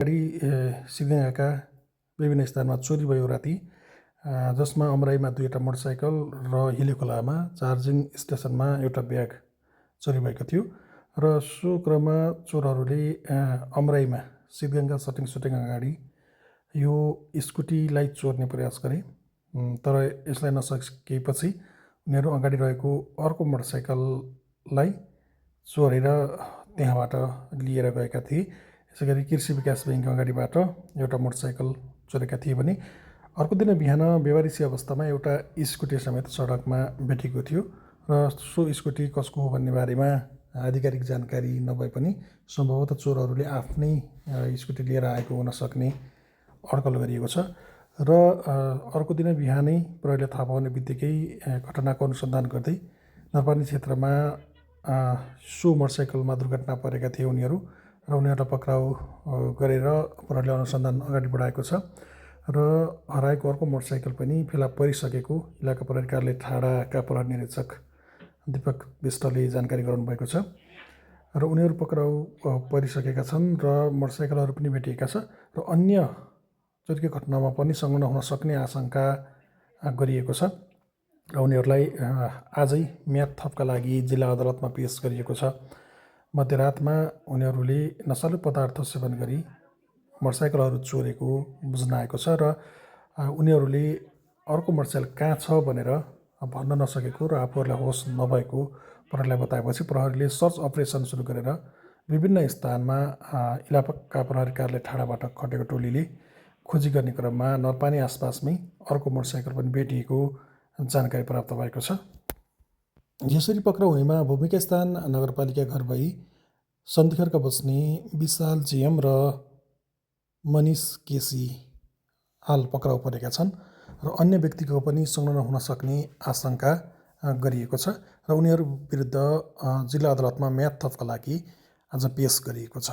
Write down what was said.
गाडी सिद्धगङ्गाका विभिन्न स्थानमा चोरी भयो राति, जसमा अमराईमा 2वटा मोटरसाइकल र हिलेखोलामा चार्जिङ स्टेसनमा एउटा ब्याग चोरी भएको थियो र सो क्रममा चोरहरूले अमराईमा सिद्धगङ्गा सटिङ अगाडि यो स्कुटीलाई चोर्ने प्रयास गरे, तर यसलाई नसकेपछि उनीहरू अगाडि रहेको अर्को मोटरसाइकललाई चोरेर त्यहाँबाट लिएर गएका थिए। यसैगरी कृषि विकास बैङ्क अगाडिबाट एउटा मोटरसाइकल चोरेका थिए भने अर्को दिन बिहान बेवारिसी अवस्थामा एउटा स्कुटी समेत सडकमा भेटेको थियो र सो स्कुटी कसको हो भन्ने बारेमा आधिकारिक जानकारी नभए पनि सम्भवतः चोरहरूले आफ्नै स्कुटी लिएर आएको हुन सक्ने अड्कल गरिएको छ र अर्को दिन बिहानै प्रहरीले थाहा पाउने बित्तिकै घटनाको अनुसन्धान गर्दै नरपानी क्षेत्रमा सो मोटरसाइकलमा दुर्घटना परेका थिए उनीहरू र उनीहरूलाई पक्राउ गरेर प्रहरीले अनुसन्धान अगाडि बढाएको छ र हराएको अर्को मोटरसाइकल पनि फेला परिसकेको इलाका प्रहरी कार्यालय ठाडाका प्रहरी निरीक्षक दीपक विष्टले जानकारी गराउनुभएको छ र उनीहरू पक्राउ परिसकेका छन् र मोटरसाइकलहरू पनि भेटिएका छ र अन्य चोरीको घटनामा पनि संलग्न हुन सक्ने आशंका गरिएको छ र उनीहरूलाई आजै म्याद थपका लागि जिल्ला अदालतमा पेश गरिएको छ। मध्यरातमा उनीहरूले नशालु पदार्थ सेवन गरी मोटरसाइकलहरू चोरेको बुझ्न आएको छ र उनीहरूले अर्को मोटरसाइकल कहाँ छ भनेर भन्न नसकेको र आफूहरूलाई होस नभएको प्रहरीलाई बताएपछि प्रहरीले सर्च अपरेसन सुरु गरेर विभिन्न स्थानमा इलाका प्रहरी कार्यालय ठाडाबाट खटेको टोलीले खोजी गर्ने क्रममा नरपानी आसपासमै अर्को मोटरसाइकल पनि भेटिएको जानकारी प्राप्त भएको छ। यसरी पक्राउ हुनेमा भूमिका स्थान नगरपालिका घर भई सन्धिखरका बस्ने विशाल जेएम र मनिष केसी हाल पक्राउ परेका छन् र अन्य व्यक्तिको पनि संलग्न हुन सक्ने आशंका गरिएको छ र उनीहरू विरुद्ध जिल्ला अदालतमा म्याद थपका लागि आज पेश गरिएको छ।